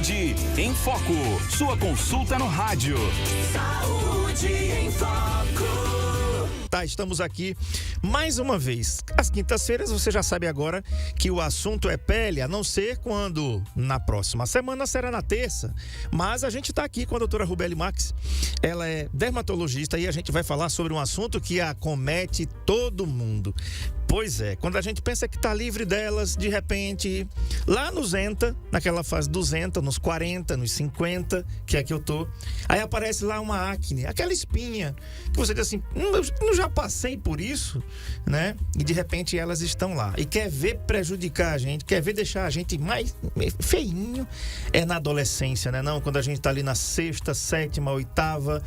Saúde em Foco, sua consulta no rádio. Saúde em Foco. Tá, estamos aqui mais uma vez. Às quintas-feiras, você já sabe agora que o assunto é pele, a não ser quando na próxima semana será na terça. Mas a gente está aqui com a doutora Rubeli Max. Ela é dermatologista e a gente vai falar sobre um assunto que acomete todo mundo. Pois é, quando a gente pensa que tá livre delas, de repente, lá nos Zenta, naquela fase dos Zenta, nos 40, nos 50, que é que eu tô, aí aparece lá uma acne, aquela espinha, que você diz assim, não já passei por isso, né? E de repente elas estão lá. E quer ver prejudicar a gente, quer ver deixar a gente mais feinho, é na adolescência, né? Não, quando a gente tá ali na sexta, sétima, oitava,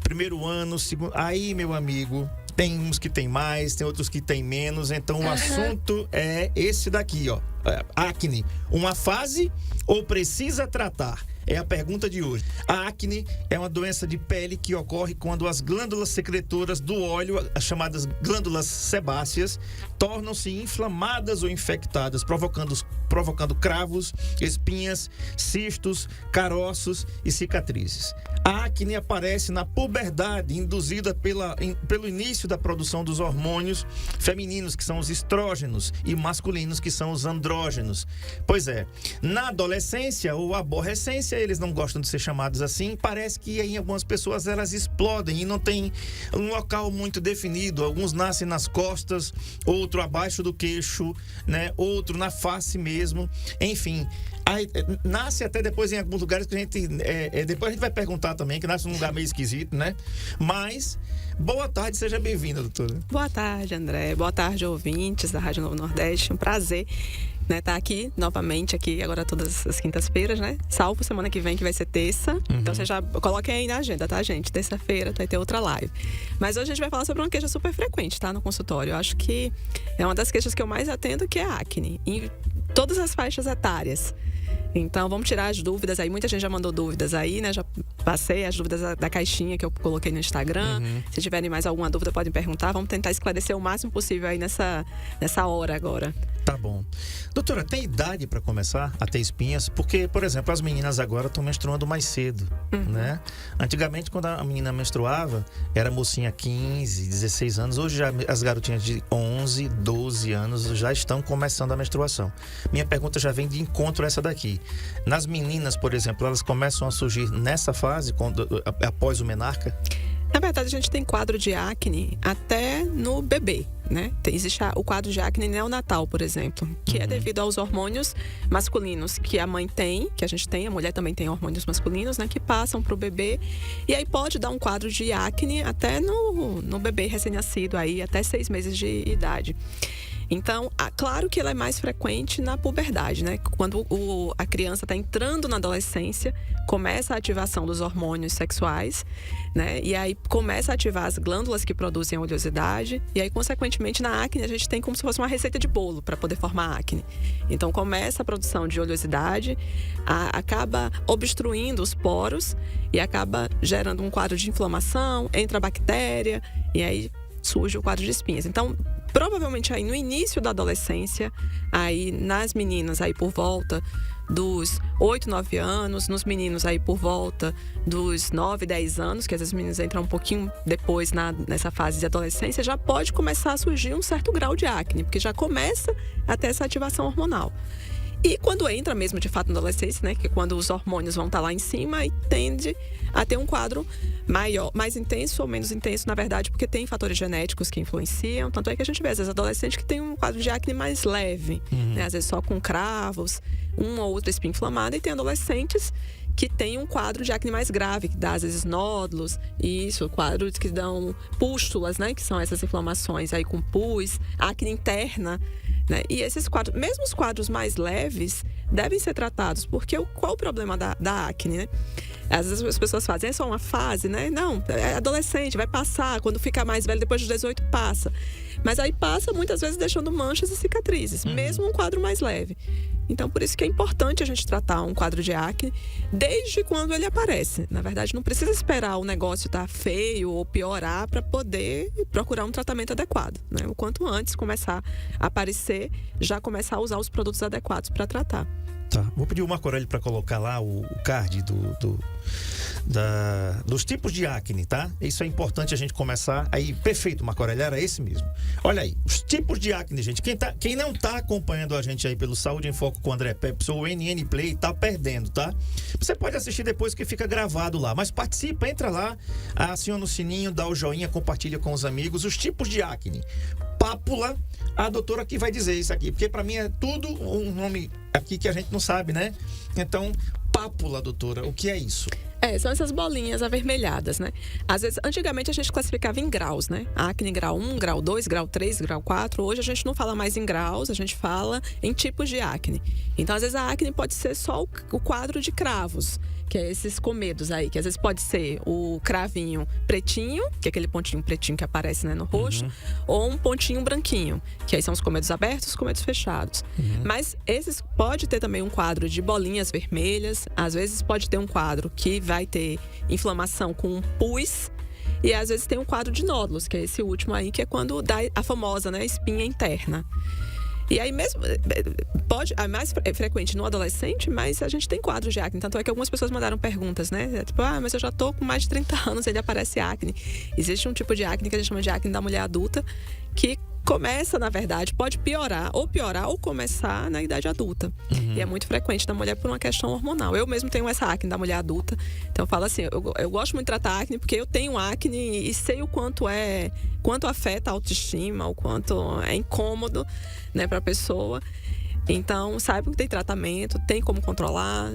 primeiro ano, segundo... Aí, meu amigo... Tem uns que tem mais, tem outros que tem menos. Então, o assunto é esse daqui, ó. Acne, uma fase ou precisa tratar? É a pergunta de hoje. A acne é uma doença de pele que ocorre quando as glândulas secretoras do óleo, as chamadas glândulas sebáceas, tornam-se inflamadas ou infectadas, provocando cravos, espinhas, cistos, caroços e cicatrizes. A acne aparece na puberdade, induzida pelo início da produção dos hormônios femininos, que são os estrógenos, e masculinos, que são os andrógenos. Pois é, na adolescência ou aborrecência, eles não gostam de ser chamados assim, parece que em algumas pessoas elas explodem e não tem um local muito definido. Alguns nascem nas costas, outro abaixo do queixo, né? Outro na face mesmo, enfim. Aí, nasce até depois em alguns lugares que a gente... depois a gente vai perguntar também, que nasce num lugar meio esquisito, né? Mas, boa tarde, seja bem-vinda, doutora. Boa tarde, André. Boa tarde, ouvintes da Rádio Novo Nordeste. Um prazer, né, estar aqui novamente, aqui agora todas as quintas-feiras, né? Salvo semana que vem, que vai ser terça. Então, você já coloquem aí na agenda, tá, gente? Terça-feira vai ter outra live. Mas hoje a gente vai falar sobre uma queixa super frequente, tá? No consultório. Eu acho que é uma das queixas que eu mais atendo, que é a acne. Em todas as faixas etárias. Então, vamos tirar as dúvidas aí. Muita gente já mandou dúvidas aí, né? Já passei as dúvidas da caixinha que eu coloquei no Instagram. Se tiverem mais alguma dúvida, podem perguntar. Vamos tentar esclarecer o máximo possível aí nessa hora agora. Tá bom. Doutora, tem idade para começar a ter espinhas? Porque, por exemplo, as meninas agora estão menstruando mais cedo, né? Antigamente, quando a menina menstruava, era mocinha 15, 16 anos. Hoje, já as garotinhas de 11, 12 anos já estão começando a menstruação. Minha pergunta já vem de encontro a essa daqui. Nas meninas, por exemplo, elas começam a surgir nessa fase, após o menarca? Na verdade, a gente tem quadro de acne até no bebê, né? Existe o quadro de acne neonatal, por exemplo, que é devido aos hormônios masculinos que a mãe tem, que a gente tem, a mulher também tem hormônios masculinos, né? Que passam para o bebê. E aí pode dar um quadro de acne até no bebê recém-nascido, aí até 6 meses de idade. Então, claro que ela é mais frequente na puberdade, né? Quando a criança está entrando na adolescência, começa a ativação dos hormônios sexuais, né? E aí começa a ativar as glândulas que produzem a oleosidade. E aí, consequentemente, na acne, a gente tem como se fosse uma receita de bolo para poder formar acne. Então, começa a produção de oleosidade, acaba obstruindo os poros e acaba gerando um quadro de inflamação, entra a bactéria e aí surge o quadro de espinhas. Então, provavelmente aí no início da adolescência, aí nas meninas aí por volta dos 8, 9 anos, nos meninos aí por volta dos 9, 10 anos, que às vezes os meninos entram um pouquinho depois nessa fase de adolescência, já pode começar a surgir um certo grau de acne, porque já começa a ter essa ativação hormonal. E quando entra mesmo de fato na adolescência, né, que é quando os hormônios vão estar lá em cima, e tende a ter um quadro maior, mais intenso ou menos intenso, na verdade, porque tem fatores genéticos que influenciam. Tanto é que a gente vê, às vezes, adolescentes que tem um quadro de acne mais leve, né, às vezes só com cravos, uma ou outra espinha inflamada, e tem adolescentes que tem um quadro de acne mais grave, que dá, às vezes, nódulos, quadros que dão pústulas, né, que são essas inflamações aí com pus, acne interna, né? E esses quadros, mesmo os quadros mais leves, devem ser tratados, porque qual o problema da acne, né? Às vezes as pessoas fazem, é só uma fase, né? Não, é adolescente, vai passar, quando ficar mais velho, depois dos 18 passa. Mas aí passa, muitas vezes, deixando manchas e cicatrizes, mesmo um quadro mais leve. Então, por isso que é importante a gente tratar um quadro de acne desde quando ele aparece. Na verdade, não precisa esperar o negócio estar feio ou piorar para poder procurar um tratamento adequado, né? O quanto antes começar a aparecer, já começar a usar os produtos adequados para tratar. Tá, vou pedir o Marco Aurélio para colocar lá o card dos tipos de acne, tá? Isso é importante a gente começar. Aí, perfeito, Marco Aurélio, era esse mesmo. Olha aí, os tipos de acne, gente. Quem não tá acompanhando a gente aí pelo Saúde em Foco com o André Peps ou o NN Play, tá perdendo, tá? Você pode assistir depois que fica gravado lá, mas participa, entra lá, aciona o sininho, dá o joinha, compartilha com os amigos. Os tipos de acne. Pápula, a doutora aqui vai dizer isso aqui, porque para mim é tudo um nome aqui que a gente não sabe, né? Então, pápula, doutora, o que é isso? São essas bolinhas avermelhadas, né? Às vezes, antigamente a gente classificava em graus, né? Acne grau 1, grau 2, grau 3, grau 4. Hoje a gente não fala mais em graus, a gente fala em tipos de acne. Então, às vezes a acne pode ser só o quadro de cravos, que é esses comedos aí, que às vezes pode ser o cravinho pretinho, que é aquele pontinho pretinho que aparece, né, no rosto, ou um pontinho branquinho, que aí são os comedos abertos, os comedos fechados. Mas esses pode ter também um quadro de bolinhas vermelhas, às vezes pode ter um quadro que vai ter inflamação com um pus, e às vezes tem um quadro de nódulos, que é esse último aí, que é quando dá a famosa, né, espinha interna. E aí mesmo, é mais frequente no adolescente, mas a gente tem quadros de acne. Tanto é que algumas pessoas mandaram perguntas, né? Tipo, mas eu já tô com mais de 30 anos e ele aparece acne. Existe um tipo de acne que a gente chama de acne da mulher adulta, que começa, na verdade, pode piorar ou começar na idade adulta. E é muito frequente na mulher por uma questão hormonal. Eu mesmo tenho essa acne da mulher adulta. Então eu falo assim, eu gosto muito de tratar acne porque eu tenho acne e sei o quanto afeta a autoestima, o quanto é incômodo, né, pra pessoa. Então, saiba que tem tratamento, tem como controlar.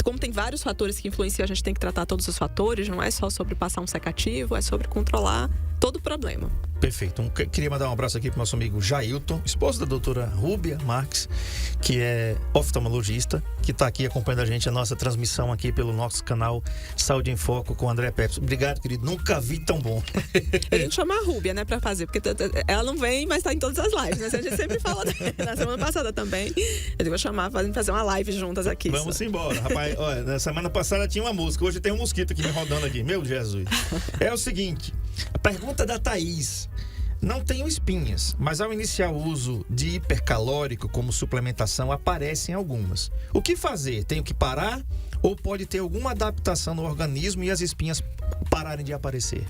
Como tem vários fatores que influenciam, a gente tem que tratar todos os fatores. Não é só sobre passar um secativo, é sobre controlar todo o problema. Perfeito. Queria mandar um abraço aqui para o nosso amigo Jailton, esposo da doutora Rúbia Marques, que é oftalmologista, que está aqui acompanhando a gente, a nossa transmissão aqui pelo nosso canal Saúde em Foco com o André Peps. Obrigado, querido. Nunca vi tão bom. A gente chama a Rúbia, né, para fazer, porque ela não vem, mas está em todas as lives, né? A gente sempre fala na semana passada também. Eu vou chamar para fazer uma live juntas aqui. Vamos embora, rapaz. Olha, na semana passada tinha uma música, hoje tem um mosquito aqui me rodando aqui. Meu Jesus. É o seguinte, a pergunta da Thaís. Não tenho espinhas, mas ao iniciar o uso de hipercalórico como suplementação, aparecem algumas. O que fazer? Tenho que parar ou pode ter alguma adaptação no organismo e as espinhas pararem de aparecer?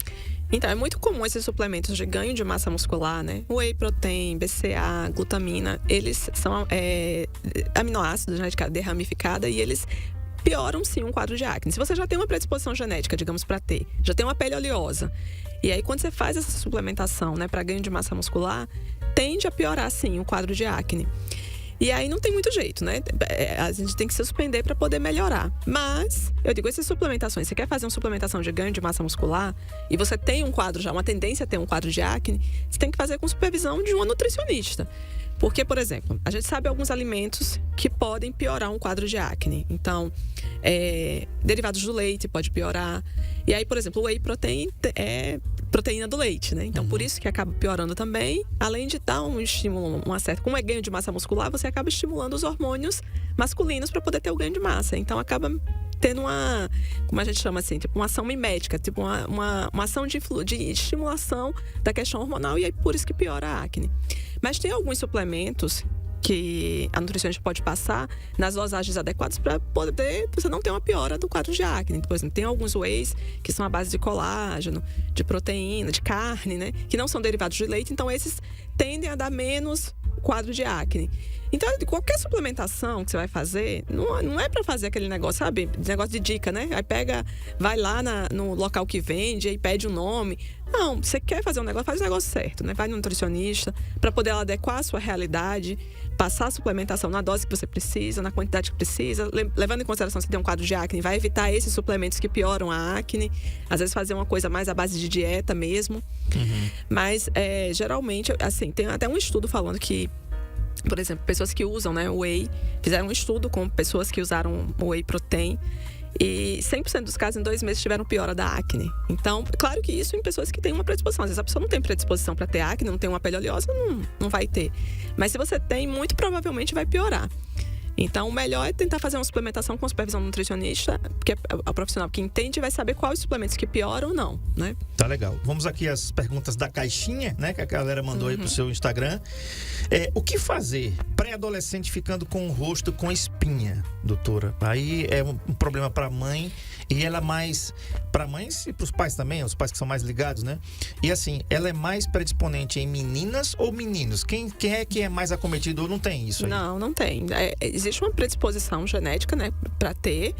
Então, é muito comum esses suplementos de ganho de massa muscular, né? Whey protein, BCA, glutamina, eles são aminoácidos, né, de cadeia ramificada, e eles pioram sim um quadro de acne. Se você já tem uma predisposição genética, digamos, para ter, já tem uma pele oleosa, e aí quando você faz essa suplementação, né, para ganho de massa muscular, tende a piorar sim o quadro de acne. E aí não tem muito jeito, né? A gente tem que se suspender para poder melhorar. Mas, eu digo, essas suplementações, você quer fazer uma suplementação de ganho de massa muscular e você tem um quadro já, uma tendência a ter um quadro de acne, você tem que fazer com supervisão de uma nutricionista. Porque, por exemplo, a gente sabe alguns alimentos que podem piorar um quadro de acne. Então, derivados do leite pode piorar. E aí, por exemplo, o whey protein é proteína do leite, né? Então, por isso que acaba piorando também. Além de dar um estímulo, como é ganho de massa muscular, você acaba estimulando os hormônios masculinos para poder ter o ganho de massa. Então, acaba tendo uma, como a gente chama assim, tipo uma ação mimética, tipo uma ação de estimulação da questão hormonal, e aí por isso que piora a acne. Mas tem alguns suplementos que a nutricionista pode passar nas dosagens adequadas para poder você não ter uma piora do quadro de acne. Por exemplo, tem alguns wheys que são à base de colágeno, de proteína, de carne, né? Que não são derivados de leite, então esses tendem a dar menos quadro de acne. Então, qualquer suplementação que você vai fazer, não é para fazer aquele negócio, sabe? Negócio de dica, né? Aí vai lá no local que vende, aí pede o nome. Não, você quer fazer um negócio, faz o negócio certo, né? Vai no nutricionista para poder adequar a sua realidade, passar a suplementação na dose que você precisa, na quantidade que precisa, levando em consideração se tem um quadro de acne, vai evitar esses suplementos que pioram a acne, às vezes fazer uma coisa mais à base de dieta mesmo. Mas, geralmente, assim, tem até um estudo falando que, por exemplo, pessoas que usam, né, whey, fizeram um estudo com pessoas que usaram whey protein e 100% dos casos em 2 meses tiveram piora da acne. Então, claro que isso em pessoas que têm uma predisposição. Às vezes a pessoa não tem predisposição para ter acne, não tem uma pele oleosa, não vai ter. Mas se você tem, muito provavelmente vai piorar. Então, o melhor é tentar fazer uma suplementação com supervisão nutricionista, porque a profissional que entende vai saber quais os suplementos que pioram ou não, né? Tá legal. Vamos aqui às perguntas da caixinha, né? Que a galera mandou aí pro seu Instagram. O que fazer? Pré-adolescente ficando com o rosto com espinha, doutora. Aí é um problema pra mãe. E ela é mais... Pra mães e pros pais também, os pais que são mais ligados, né? E assim, ela é mais predisponente em meninas ou meninos? Quem é que é mais acometido ou não tem isso aí? Não tem. Existe uma predisposição genética, né? Pra ter.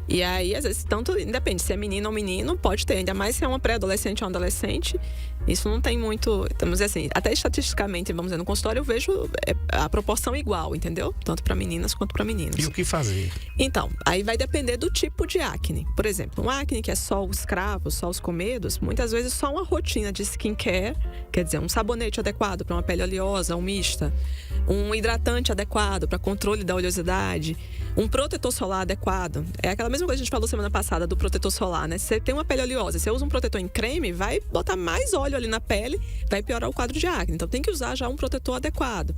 E aí, às vezes, tanto independe se é menino ou menino, pode ter. Ainda mais se é uma pré-adolescente ou um adolescente. Isso não tem muito... Vamos dizer assim, até estatisticamente, vamos dizer, no consultório eu vejo a proporção igual, entendeu? Tanto para meninas quanto para meninos. E o que fazer? Então, aí vai depender do tipo de acne. Por exemplo, um acne que é só os cravos, só os comedos, muitas vezes só uma rotina de skincare, quer dizer, um sabonete adequado para uma pele oleosa ou mista, um hidratante adequado para controle da oleosidade, um protetor solar adequado. É aquela mesma coisa que a gente falou semana passada do protetor solar, né? Se você tem uma pele oleosa, você usa um protetor em creme, vai botar mais óleo ali na pele, vai piorar o quadro de acne. Então tem que usar já um protetor adequado.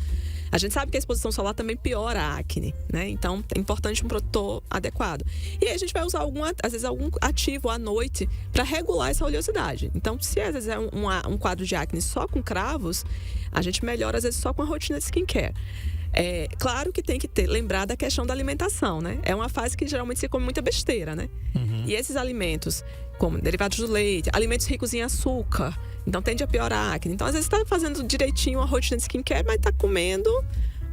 A gente sabe que a exposição solar também piora a acne, né? Então é importante um protetor adequado. E aí a gente vai usar às vezes algum ativo à noite para regular essa oleosidade. Então, se às vezes é um quadro de acne só com cravos, a gente melhora às vezes só com a rotina de skincare. Claro que tem que lembrar da questão da alimentação, né? É uma fase que geralmente se come muita besteira, né? E esses alimentos, como derivados do leite, alimentos ricos em açúcar, então tende a piorar a acne. Então, às vezes, está fazendo direitinho a rotina de skincare, mas está comendo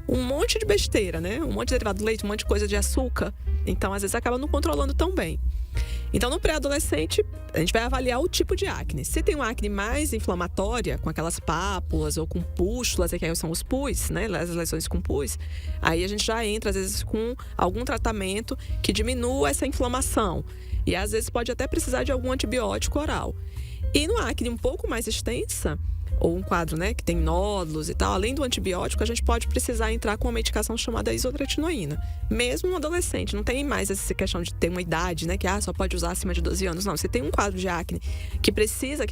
um monte de besteira, né? Um monte de derivado do leite, um monte de coisa de açúcar. Então, às vezes, acaba não controlando tão bem. Então, no pré-adolescente, a gente vai avaliar o tipo de acne. Se tem uma acne mais inflamatória, com aquelas pápulas ou com pústulas, que aí são os pus, né? As lesões com pus, aí a gente já entra, às vezes, com algum tratamento que diminua essa inflamação. E, às vezes, pode até precisar de algum antibiótico oral. E no acne um pouco mais extensa, ou um quadro, né, que tem nódulos e tal, além do antibiótico, a gente pode precisar entrar com uma medicação chamada isotretinoína. Mesmo um adolescente, não tem mais essa questão de ter uma idade, né, que só pode usar acima de 12 anos. Não, você tem um quadro de acne que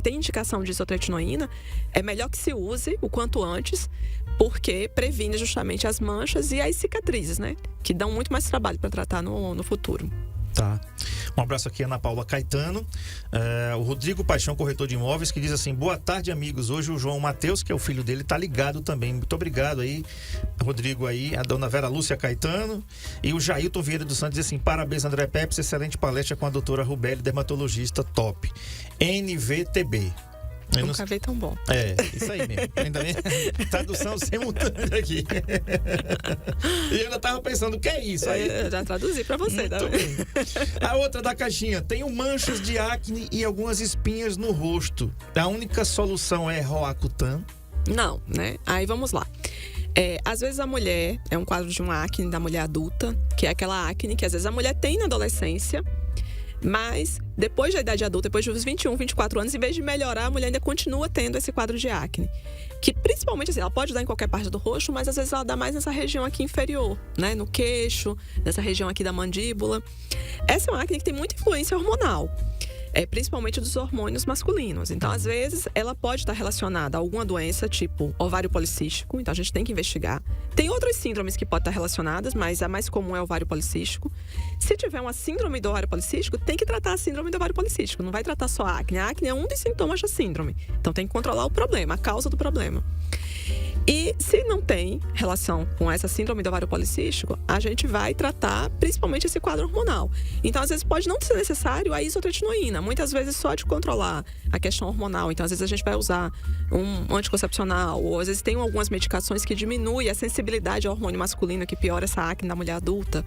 tem indicação de isotretinoína, é melhor que se use o quanto antes, porque previne justamente as manchas e as cicatrizes, né, que dão muito mais trabalho para tratar no futuro. Tá. Um abraço aqui, Ana Paula Caetano. O Rodrigo Paixão, corretor de imóveis, que diz assim: boa tarde, amigos. Hoje o João Matheus, que é o filho dele, tá ligado também. Muito obrigado aí, Rodrigo aí, a dona Vera Lúcia Caetano. E o Jailton Vieira dos Santos diz assim: parabéns, André Peps, excelente palestra com a doutora Rubeli, dermatologista top. NVTB. Nunca vi tão bom. Isso aí mesmo. Ainda bem, tradução simultânea aqui. E eu ainda tava pensando, o que é isso? Aí, eu já traduzi pra você. Muito bem. A outra da caixinha: tenho manchas de acne e algumas espinhas no rosto. A única solução é Roacutan? Não, né? Aí vamos lá. Às vezes a mulher, é um quadro de uma acne da mulher adulta, que é aquela acne que às vezes a mulher tem na adolescência, mas depois da idade adulta, depois dos 21, 24 anos, em vez de melhorar, a mulher ainda continua tendo esse quadro de acne. Que principalmente, assim, ela pode dar em qualquer parte do rosto, mas às vezes ela dá mais nessa região aqui inferior, né? No queixo, nessa região aqui da mandíbula. Essa é uma acne que tem muita influência hormonal. Principalmente dos hormônios masculinos. Então, às vezes, ela pode estar relacionada a alguma doença, tipo ovário policístico. Então, a gente tem que investigar. Tem outras síndromes que podem estar relacionadas, mas a mais comum é o ovário policístico. Se tiver uma síndrome do ovário policístico, tem que tratar a síndrome do ovário policístico. Não vai tratar só a acne. A acne é um dos sintomas da síndrome. Então, tem que controlar o problema, a causa do problema. E se não tem relação com essa síndrome do ovário policístico, a gente vai tratar principalmente esse quadro hormonal. Então, às vezes, pode não ser necessário a isotretinoína. Muitas vezes, só de controlar a questão hormonal. Então, às vezes, a gente vai usar um anticoncepcional, ou às vezes tem algumas medicações que diminuem a sensibilidade ao hormônio masculino, que piora essa acne da mulher adulta.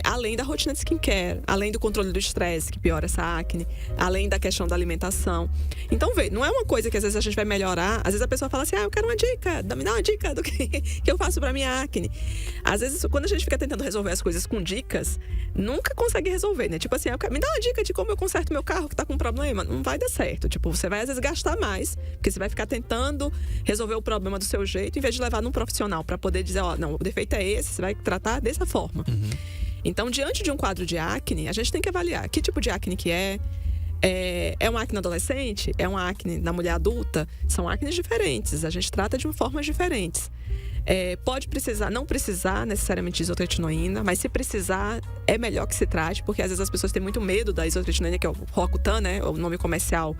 Além da rotina de skincare, além do controle do estresse, que piora essa acne, além da questão da alimentação. Então, não é uma coisa que às vezes a gente vai melhorar. Às vezes a pessoa fala assim: eu quero uma dica, me dá uma dica do que eu faço pra minha acne. Às vezes, quando a gente fica tentando resolver as coisas com dicas, nunca consegue resolver, né? Tipo assim, me dá uma dica de como eu conserto meu carro que tá com problema. Não vai dar certo. Tipo, você vai às vezes gastar mais, porque você vai ficar tentando resolver o problema do seu jeito, em vez de levar num profissional pra poder dizer: não, o defeito é esse, você vai tratar dessa forma. Então, diante de um quadro de acne, a gente tem que avaliar que tipo de acne que é. É uma acne adolescente? É uma acne na mulher adulta? São acnes diferentes, a gente trata de formas diferentes. Pode precisar, não precisar necessariamente de isotretinoína, mas se precisar, é melhor que se trate, porque às vezes as pessoas têm muito medo da isotretinoína, que é o Roacutan, né? O nome comercial,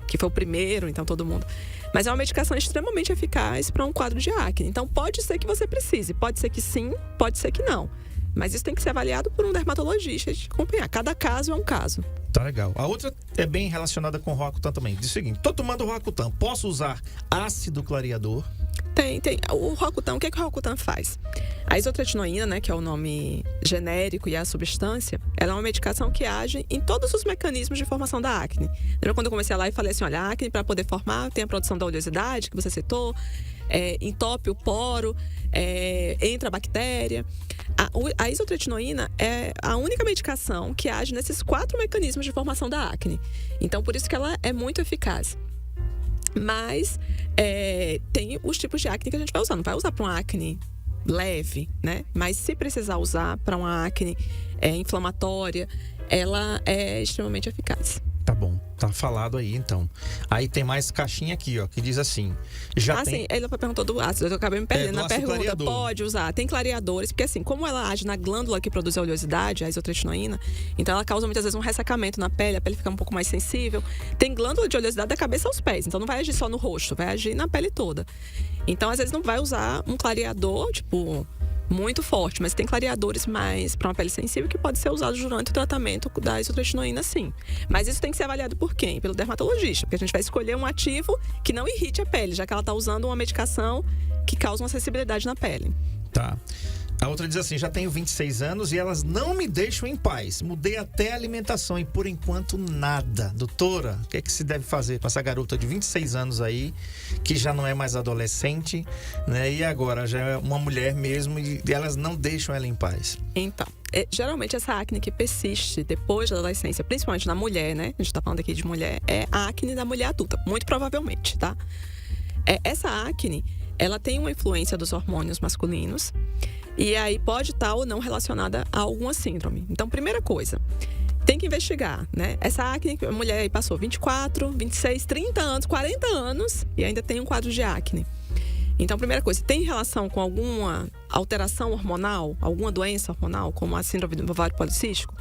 que foi o primeiro, então todo mundo. Mas é uma medicação extremamente eficaz para um quadro de acne. Então pode ser que você precise, pode ser que sim, pode ser que não. Mas isso tem que ser avaliado por um dermatologista e acompanhar. Cada caso é um caso. Tá legal. A outra é bem relacionada com o Roacutan também. Diz o seguinte: tô tomando Roacutan, posso usar ácido clareador? Tem. O Roacutan, o que o Roacutan faz? A isotretinoína, né, que é o nome genérico e a substância, ela é uma medicação que age em todos os mecanismos de formação da acne. Lembra quando eu comecei lá e falei assim, olha, a acne para poder formar tem a produção da oleosidade, que você citou, entope o poro, entra a bactéria. A isotretinoína é a única medicação que age nesses 4 mecanismos de formação da acne. Então, por isso que ela é muito eficaz. Mas tem os tipos de acne que a gente vai usar. Não vai usar para uma acne leve, né? Mas se precisar usar para uma acne inflamatória, ela é extremamente eficaz. Tá bom, tá falado aí então. Aí tem mais caixinha aqui, ó, que diz assim. Sim, ele perguntou do ácido, eu acabei me perdendo na pergunta. Clareador. Pode usar, tem clareadores, porque assim, como ela age na glândula que produz a oleosidade, a isotretinoína, então ela causa muitas vezes um ressecamento na pele, a pele fica um pouco mais sensível. Tem glândula de oleosidade da cabeça aos pés, então não vai agir só no rosto, vai agir na pele toda. Então, às vezes, não vai usar um clareador, tipo, muito forte, mas tem clareadores mais para uma pele sensível que pode ser usado durante o tratamento da isotretinoína, sim. Mas isso tem que ser avaliado por quem? Pelo dermatologista, porque a gente vai escolher um ativo que não irrite a pele, já que ela está usando uma medicação que causa uma sensibilidade na pele. Tá. A outra diz assim, já tenho 26 anos e elas não me deixam em paz. Mudei até a alimentação e por enquanto nada. Doutora, o que é que se deve fazer com essa garota de 26 anos aí, que já não é mais adolescente, né? E agora já é uma mulher mesmo e elas não deixam ela em paz. Então, geralmente essa acne que persiste depois da adolescência, principalmente na mulher, né? A gente tá falando aqui de mulher, é a acne da mulher adulta, muito provavelmente, tá? Essa acne, ela tem uma influência dos hormônios masculinos e aí pode estar ou não relacionada a alguma síndrome. Então, primeira coisa, tem que investigar, né? Essa acne, a mulher aí passou 24, 26, 30 anos, 40 anos e ainda tem um quadro de acne. Então, primeira coisa, tem relação com alguma alteração hormonal, alguma doença hormonal, como a síndrome do ovário policístico?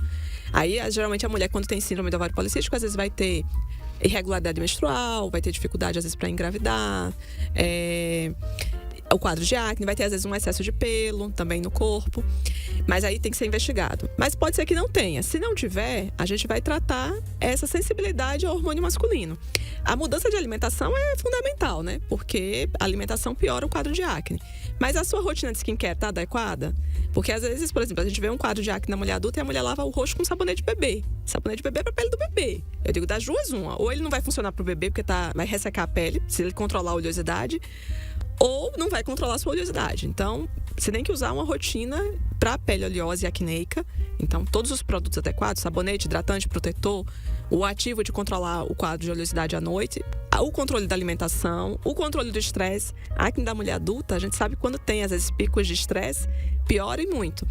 Aí, geralmente, a mulher, quando tem síndrome do ovário policístico, às vezes vai ter irregularidade menstrual, vai ter dificuldade, às vezes, para engravidar, o quadro de acne, vai ter, às vezes, um excesso de pelo também no corpo. Mas aí tem que ser investigado. Mas pode ser que não tenha. Se não tiver, a gente vai tratar essa sensibilidade ao hormônio masculino. A mudança de alimentação é fundamental, né? Porque a alimentação piora o quadro de acne. Mas a sua rotina de skincare tá adequada? Porque às vezes, por exemplo, a gente vê um quadro de acne na mulher adulta e a mulher lava o rosto com sabonete de bebê. Sabonete de bebê é pra pele do bebê. Eu digo das duas uma. Ou ele não vai funcionar pro bebê porque vai ressecar a pele, se ele controlar a oleosidade, ou não vai controlar a sua oleosidade. Então, você tem que usar uma rotina para a pele oleosa e acneica. Então, todos os produtos adequados, sabonete, hidratante, protetor, o ativo de controlar o quadro de oleosidade à noite, o controle da alimentação, o controle do estresse. A acne da mulher adulta, a gente sabe que quando tem, às vezes, picos de estresse, piora e muito.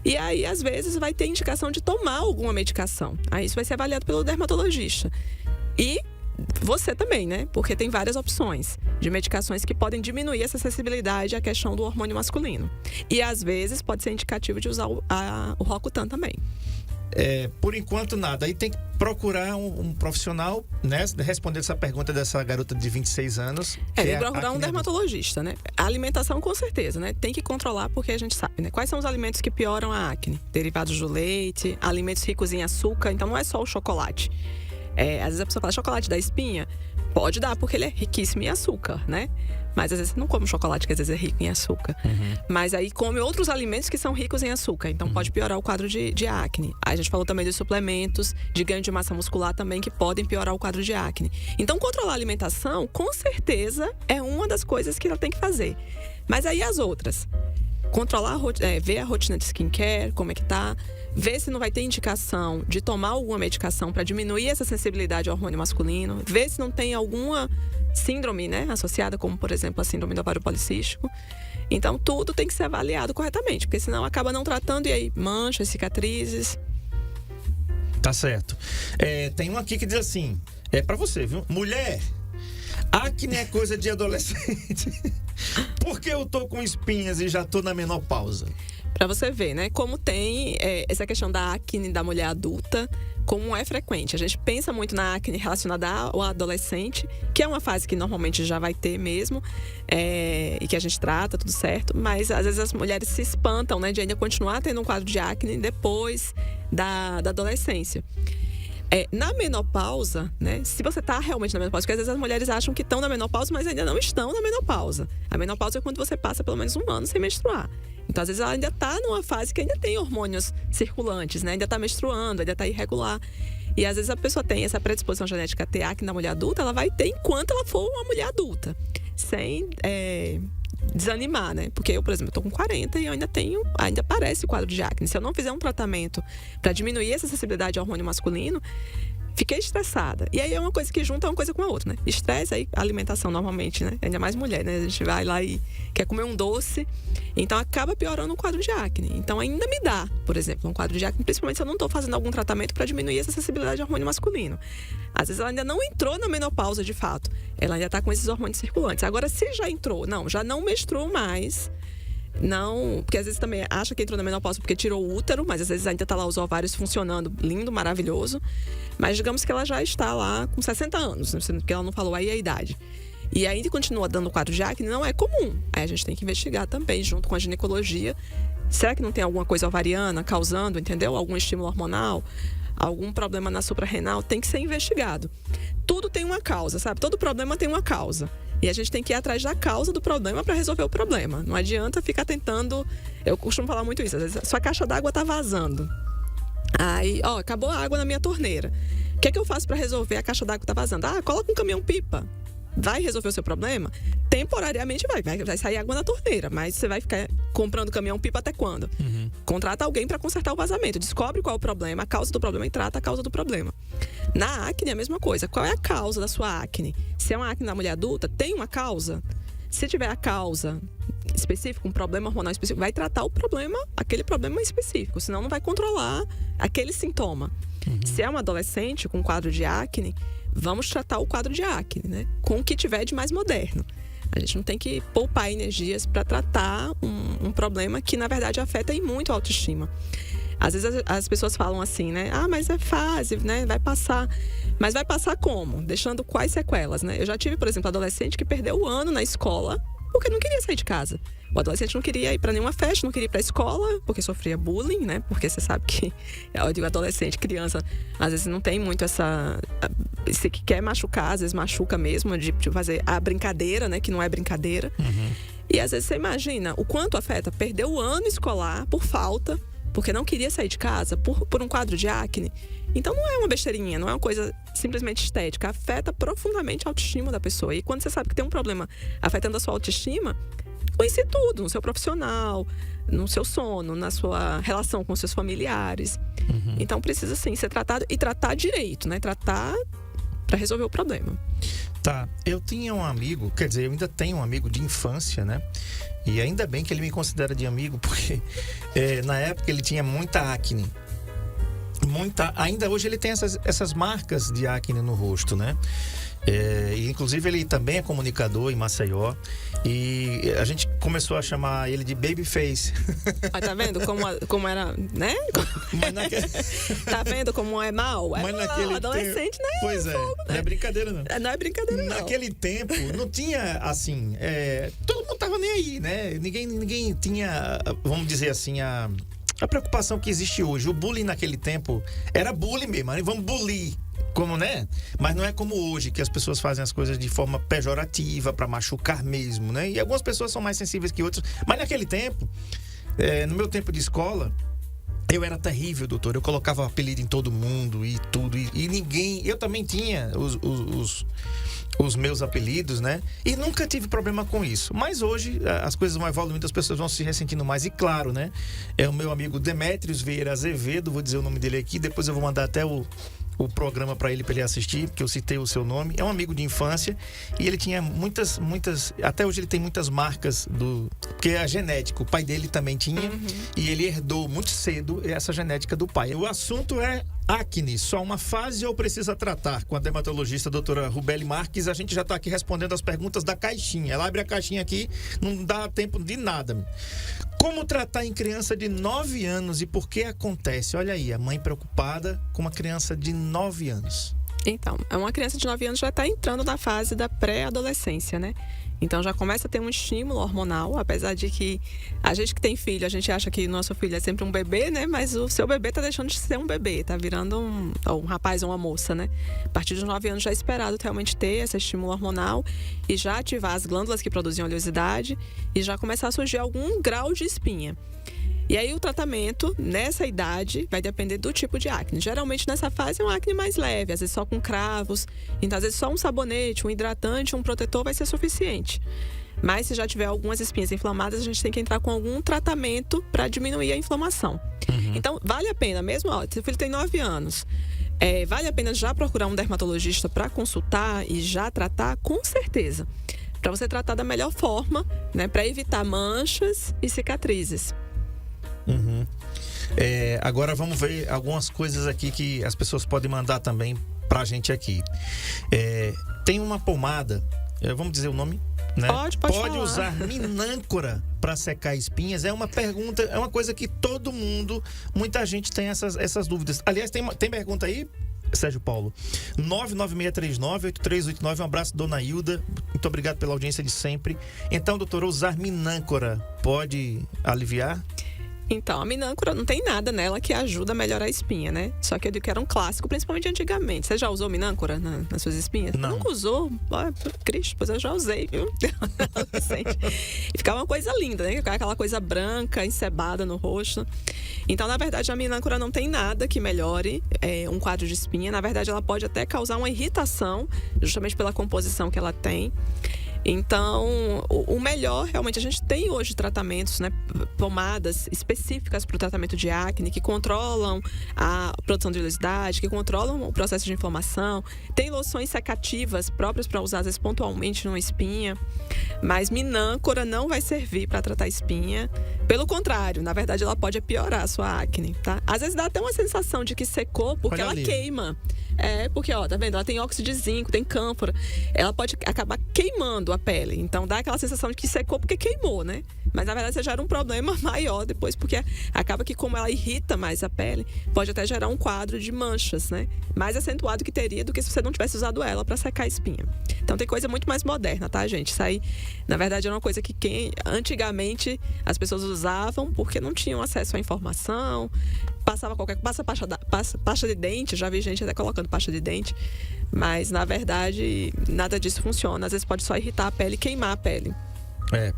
E aí, às vezes, vai ter indicação de tomar alguma medicação. Aí isso vai ser avaliado pelo dermatologista. E você também, né? Porque tem várias opções de medicações que podem diminuir essa sensibilidade à questão do hormônio masculino. E às vezes pode ser indicativo de usar o Roacutan também. Por enquanto nada. Aí tem que procurar um profissional, né? Responder essa pergunta dessa garota de 26 anos. Tem que procurar um dermatologista, né? A alimentação com certeza, né? Tem que controlar porque a gente sabe, né? Quais são os alimentos que pioram a acne? Derivados do leite, alimentos ricos em açúcar. Então não é só o chocolate. Às vezes a pessoa fala, chocolate dá espinha? Pode dar, porque ele é riquíssimo em açúcar, né? Mas às vezes você não come chocolate que às vezes é rico em açúcar. Mas aí come outros alimentos que são ricos em açúcar. Então pode piorar o quadro de acne. A gente falou também dos suplementos, de ganho de massa muscular também, que podem piorar o quadro de acne. Então controlar a alimentação, com certeza, é uma das coisas que ela tem que fazer. Mas aí as outras? Controlar, ver a rotina de skincare, como é que tá. Ver se não vai ter indicação de tomar alguma medicação para diminuir essa sensibilidade ao hormônio masculino. Ver se não tem alguma síndrome, né, associada, como, por exemplo, a síndrome do ovário policístico. Então, tudo tem que ser avaliado corretamente, porque senão acaba não tratando e aí manchas, cicatrizes. Tá certo. Tem um aqui que diz assim, para você, viu? Mulher, Acne é coisa de adolescente. Por que eu tô com espinhas e já tô na menopausa? Pra você ver, né? Como tem essa questão da acne da mulher adulta, como é frequente. A gente pensa muito na acne relacionada ao adolescente, que é uma fase que normalmente já vai ter mesmo, e que a gente trata, tudo certo. Mas às vezes as mulheres se espantam, né? De ainda continuar tendo um quadro de acne depois da adolescência. Na menopausa, né? Se você tá realmente na menopausa, porque às vezes as mulheres acham que estão na menopausa, mas ainda não estão na menopausa. A menopausa é quando você passa pelo menos 1 ano sem menstruar. Então, às vezes, ela ainda tá numa fase que ainda tem hormônios circulantes, né? Ainda tá menstruando, ainda tá irregular. E às vezes a pessoa tem essa predisposição genética a ter acne na mulher adulta, ela vai ter enquanto ela for uma mulher adulta. Sem desanimar, né? Porque eu, por exemplo, tô com 40 e eu ainda aparece o quadro de acne. Se eu não fizer um tratamento para diminuir essa sensibilidade ao hormônio masculino, fiquei estressada. E aí é uma coisa que junta uma coisa com a outra, né? Estresse, aí alimentação normalmente, né? Ainda mais mulher, né? A gente vai lá e quer comer um doce, então acaba piorando o quadro de acne. Então ainda me dá, por exemplo, um quadro de acne, principalmente se eu não tô fazendo algum tratamento para diminuir essa sensibilidade ao hormônio masculino. Às vezes ela ainda não entrou na menopausa de fato, ela ainda tá com esses hormônios circulantes. Agora, se já entrou, já não menstruou mais. Não, porque às vezes também acha que entrou na menopausa porque tirou o útero, mas às vezes ainda tá lá os ovários funcionando, lindo, maravilhoso. Mas digamos que ela já está lá com 60 anos, porque ela não falou aí a idade. E ainda continua dando quadro de acne, não é comum. Aí a gente tem que investigar também, junto com a ginecologia. Será que não tem alguma coisa ovariana causando, entendeu? Algum estímulo hormonal? Algum problema na suprarrenal? Tem que ser investigado. Tudo tem uma causa, sabe? Todo problema tem uma causa. E a gente tem que ir atrás da causa do problema para resolver o problema. Não adianta ficar tentando... Eu costumo falar muito isso. Às vezes, sua caixa d'água tá vazando. Aí, acabou a água na minha torneira. O que é que eu faço para resolver a caixa d'água que tá vazando? Coloca um caminhão-pipa. Vai resolver o seu problema? Temporariamente vai sair água na torneira, mas você vai ficar comprando caminhão-pipa até quando? Uhum. Contrata alguém para consertar o vazamento. Descobre qual é o problema, a causa do problema e trata a causa do problema. Na acne é a mesma coisa. Qual é a causa da sua acne? Se é uma acne na mulher adulta, tem uma causa? Se tiver a causa específica, um problema hormonal específico, vai tratar o problema, aquele problema específico. Senão não vai controlar aquele sintoma. Uhum. Se é uma adolescente com quadro de acne, vamos tratar o quadro de acne, né? Com o que tiver de mais moderno. A gente não tem que poupar energias para tratar um problema que, na verdade, afeta e muito a autoestima. Às vezes as pessoas falam assim, né? Mas é fase, né? Vai passar. Mas vai passar como? Deixando quais sequelas, né? Eu já tive, por exemplo, adolescente que perdeu o ano na escola porque não queria sair de casa. O adolescente não queria ir para nenhuma festa, não queria ir para a escola, porque sofria bullying, né? Porque você sabe que, eu digo adolescente, criança, às vezes não tem muito se quer machucar, às vezes machuca mesmo, de fazer a brincadeira, né? Que não é brincadeira. Uhum. E às vezes você imagina o quanto afeta perder o ano escolar por falta, porque não queria sair de casa, por um quadro de acne. Então não é uma besteirinha, não é uma coisa simplesmente estética. Afeta profundamente a autoestima da pessoa. E quando você sabe que tem um problema afetando a sua autoestima, influencia tudo, no seu profissional, no seu sono, na sua relação com seus familiares. Uhum. Então precisa sim ser tratado e tratar direito, né? Tratar para resolver o problema. Tá, eu tinha um amigo, quer dizer, eu ainda tenho um amigo de infância, né? E ainda bem que ele me considera de amigo, porque na época ele tinha muita acne. Ainda hoje ele tem essas marcas de acne no rosto, né? E, inclusive ele também é comunicador em Maceió. E a gente começou a chamar ele de Babyface. Tá vendo como era, né? Tá vendo como é mal? Mas naquele adolescente, tempo, né? Pois é, fogo, né? Não é brincadeira não. Não é brincadeira não. Naquele tempo não tinha assim, todo mundo tava nem aí, né? Ninguém tinha, vamos dizer assim, a preocupação que existe hoje. O bullying naquele tempo era bullying mesmo, vamos bullying. Como, né? Mas não é como hoje, que as pessoas fazem as coisas de forma pejorativa, para machucar mesmo, né? E algumas pessoas são mais sensíveis que outras. Mas naquele tempo, no meu tempo de escola, eu era terrível, doutor. Eu colocava apelido em todo mundo e tudo. E ninguém... Eu também tinha os meus apelidos, né? E nunca tive problema com isso. Mas hoje, as coisas vão evoluindo, as pessoas vão se ressentindo mais. E claro, né? É o meu amigo Demétrios Vieira Azevedo, vou dizer o nome dele aqui, depois eu vou mandar até o programa para ele assistir, porque eu citei o seu nome. É um amigo de infância e ele tinha muitas, até hoje ele tem muitas marcas porque é a genética, o pai dele também tinha. Uhum. E ele herdou muito cedo essa genética do pai. O assunto é Acne, só uma fase ou precisa tratar? Com a dermatologista doutora Rubeli Marques, a gente já está aqui respondendo as perguntas da caixinha. Ela abre a caixinha aqui, não dá tempo de nada. Como tratar em criança de 9 anos e por que acontece? Olha aí, a mãe preocupada com uma criança de 9 anos. Então, uma criança de 9 anos já está entrando na fase da pré-adolescência, né? Então já começa a ter um estímulo hormonal, apesar de que a gente que tem filho, a gente acha que nosso filho é sempre um bebê, né? Mas o seu bebê tá deixando de ser um bebê, tá virando um rapaz ou uma moça, né? A partir dos 9 anos já é esperado realmente ter esse estímulo hormonal e já ativar as glândulas que produzem oleosidade e já começar a surgir algum grau de espinha. E aí o tratamento nessa idade vai depender do tipo de acne. Geralmente nessa fase é um acne mais leve, às vezes só com cravos. Então às vezes só um sabonete, um hidratante, um protetor vai ser suficiente. Mas se já tiver algumas espinhas inflamadas, a gente tem que entrar com algum tratamento para diminuir a inflamação. Então vale a pena, mesmo se o filho tem 9 anos, vale a pena já procurar um dermatologista para consultar e já tratar, com certeza. Para você tratar da melhor forma, né, para evitar manchas e cicatrizes. Agora vamos ver algumas coisas aqui que as pessoas podem mandar também pra gente aqui. Tem uma pomada, vamos dizer o nome, né? Pode falar. Usar minâncora para secar espinhas? É uma pergunta, é uma coisa que todo mundo, muita gente tem essas dúvidas. Aliás, tem pergunta aí, Sérgio Paulo? 99639-8389. Um abraço, dona Hilda. Muito obrigado pela audiência de sempre. Então, doutora, usar minâncora pode aliviar? Então, a minâncora não tem nada nela que ajuda a melhorar a espinha, né? Só que eu digo que era um clássico, principalmente antigamente. Você já usou minâncora nas suas espinhas? Não. Nunca usou? Cristo, pois eu já usei, viu? E ficava uma coisa linda, né? Aquela coisa branca, encebada no rosto. Então, na verdade, a minâncora não tem nada que melhore um quadro de espinha. Na verdade, ela pode até causar uma irritação, justamente pela composição que ela tem. Então, o melhor, realmente, a gente tem hoje tratamentos, né, pomadas específicas para o tratamento de acne, que controlam a produção de oleosidade, que controlam o processo de inflamação. Tem loções secativas próprias para usar, às vezes, pontualmente numa espinha. Mas minâncora não vai servir para tratar espinha. Pelo contrário, na verdade, ela pode piorar a sua acne, tá? Às vezes dá até uma sensação de que secou porque ela queima. Porque, tá vendo? Ela tem óxido de zinco, tem cânfora. Ela pode acabar queimando a pele. Então, dá aquela sensação de que secou porque queimou, né? Mas, na verdade, você gera um problema maior depois, porque acaba que, como ela irrita mais a pele, pode até gerar um quadro de manchas, né? Mais acentuado que teria do que se você não tivesse usado ela para secar a espinha. Então, tem coisa muito mais moderna, tá, gente? Isso aí, na verdade, era uma coisa que antigamente as pessoas usavam porque não tinham acesso à informação. Passa pasta de dente, já vi gente até colocando pasta de dente, mas na verdade nada disso funciona. Às vezes pode só irritar a pele e queimar a pele.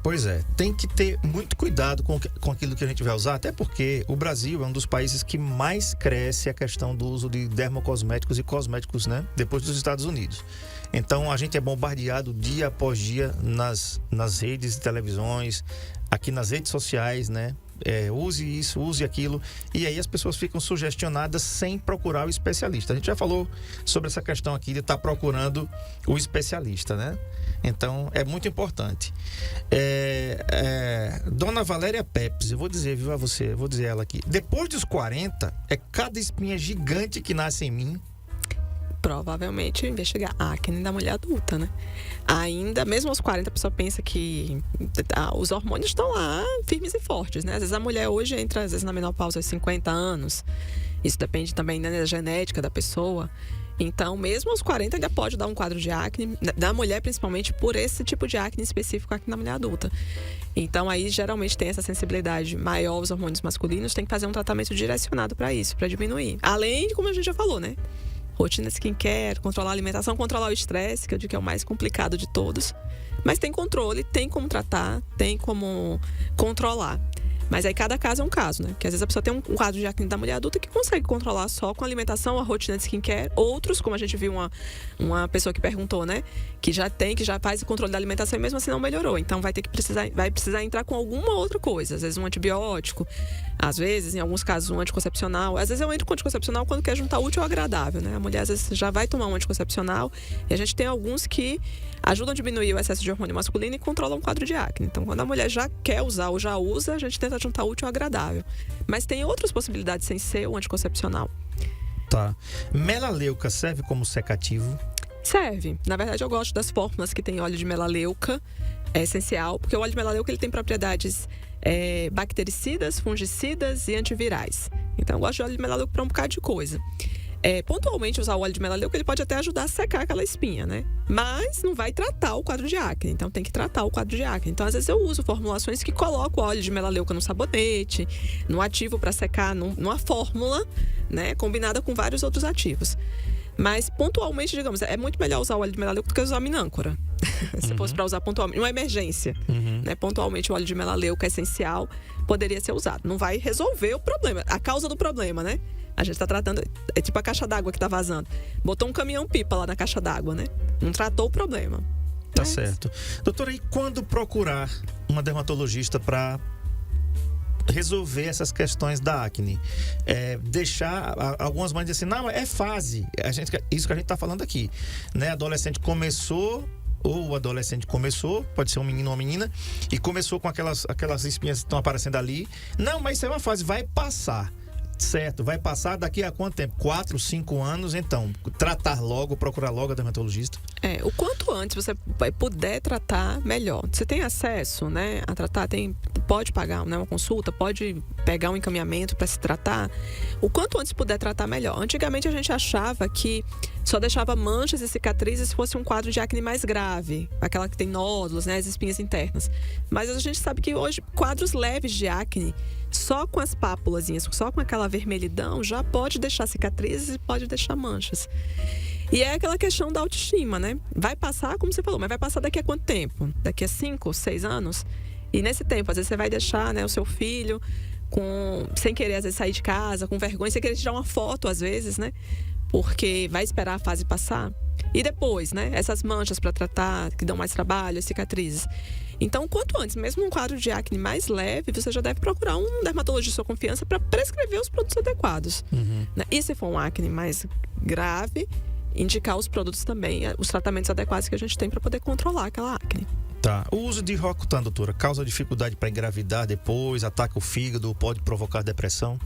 Pois é, tem que ter muito cuidado com aquilo que a gente vai usar, até porque o Brasil é um dos países que mais cresce a questão do uso de dermocosméticos e cosméticos, né? Depois dos Estados Unidos. Então a gente é bombardeado dia após dia nas redes de televisões, aqui nas redes sociais, né? Use isso, use aquilo, e aí as pessoas ficam sugestionadas sem procurar o especialista. A gente já falou sobre essa questão aqui de estar procurando o especialista, né? Então é muito importante. Dona Valéria Peps, eu vou dizer, viu, a você, vou dizer ela aqui. Depois dos 40, é cada espinha gigante que nasce em mim. Provavelmente investigar a acne da mulher adulta, né? Ainda, mesmo aos 40, a pessoa pensa que os hormônios estão lá firmes e fortes, né? Às vezes a mulher hoje entra, às vezes, na menopausa aos 50 anos. Isso depende também, né, da genética da pessoa. Então, mesmo aos 40, ainda pode dar um quadro de acne, da mulher principalmente, por esse tipo de acne específico aqui na mulher adulta. Então, aí, geralmente, tem essa sensibilidade maior aos hormônios masculinos, tem que fazer um tratamento direcionado para isso, para diminuir. Além de, como a gente já falou, né? Rotina skincare, controlar a alimentação, controlar o estresse, que eu digo que é o mais complicado de todos. Mas tem controle, tem como tratar, tem como controlar. Mas aí cada caso é um caso, né? Porque às vezes a pessoa tem um quadro de acne da mulher adulta que consegue controlar só com a alimentação, a rotina de skincare. Outros, como a gente viu uma pessoa que perguntou, né? Que já faz o controle da alimentação e mesmo assim não melhorou. Então vai precisar entrar com alguma outra coisa. Às vezes um antibiótico, às vezes, em alguns casos, um anticoncepcional. Às vezes eu entro com anticoncepcional quando quer juntar útil ao agradável, né? A mulher às vezes já vai tomar um anticoncepcional e a gente tem alguns que ajudam a diminuir o excesso de hormônio masculino e controlam o quadro de acne. Então, quando a mulher já quer usar ou já usa, a gente tenta juntar útil ao agradável. Mas tem outras possibilidades sem ser o anticoncepcional. Tá. Melaleuca serve como secativo? Serve. Na verdade, eu gosto das fórmulas que tem óleo de melaleuca. É essencial, porque o óleo de melaleuca ele tem propriedades bactericidas, fungicidas e antivirais. Então, eu gosto de óleo de melaleuca para um bocado de coisa. Pontualmente, usar o óleo de melaleuca ele pode até ajudar a secar aquela espinha, né? Mas não vai tratar o quadro de acne. Então, tem que tratar o quadro de acne. Então, às vezes, eu uso formulações que colocam o óleo de melaleuca no sabonete, no ativo para secar, numa fórmula, né? Combinada com vários outros ativos. Mas, pontualmente, digamos, é muito melhor usar o óleo de melaleuca do que usar minâncora. Se fosse para usar pontualmente, uma emergência. Né? Pontualmente, o óleo de melaleuca é essencial, poderia ser usado. Não vai resolver o problema, a causa do problema, né? A gente está tratando, é tipo a caixa d'água que está vazando. Botou um caminhão-pipa lá na caixa d'água, né? Não tratou o problema. Tá certo. Doutora, e quando procurar uma dermatologista para resolver essas questões da acne? Deixar algumas mães dizem assim, não, é fase. Isso que a gente está falando aqui, né? Adolescente começou, ou o adolescente começou, pode ser um menino ou uma menina, e começou com aquelas espinhas que estão aparecendo ali. Não, mas isso é uma fase, vai passar. Certo, vai passar daqui a quanto tempo? 4, 5 anos, então, tratar logo, procurar logo a dermatologista? O quanto antes você puder tratar, melhor. Você tem acesso, né, a tratar, pode pagar, né, uma consulta, pode pegar um encaminhamento para se tratar. O quanto antes puder tratar, melhor. Antigamente a gente achava que só deixava manchas e cicatrizes se fosse um quadro de acne mais grave, aquela que tem nódulos, né, as espinhas internas. Mas a gente sabe que hoje, quadros leves de acne, só com as pápulazinhas, só com aquela vermelhidão, já pode deixar cicatrizes e pode deixar manchas. E é aquela questão da autoestima, né? Vai passar, como você falou, mas vai passar daqui a quanto tempo? Daqui a 5, 6 anos? E nesse tempo, às vezes você vai deixar, né, o seu filho sem querer, às vezes, sair de casa, com vergonha, sem querer tirar uma foto, às vezes, né? Porque vai esperar a fase passar. E depois, né? Essas manchas para tratar, que dão mais trabalho, as cicatrizes. Então, quanto antes, mesmo num quadro de acne mais leve, você já deve procurar um dermatologista de sua confiança para prescrever os produtos adequados. Né? E se for um acne mais grave, indicar os produtos também, os tratamentos adequados que a gente tem para poder controlar aquela acne. Tá. O uso de Roacutan, doutora, causa dificuldade para engravidar depois, ataca o fígado, pode provocar depressão?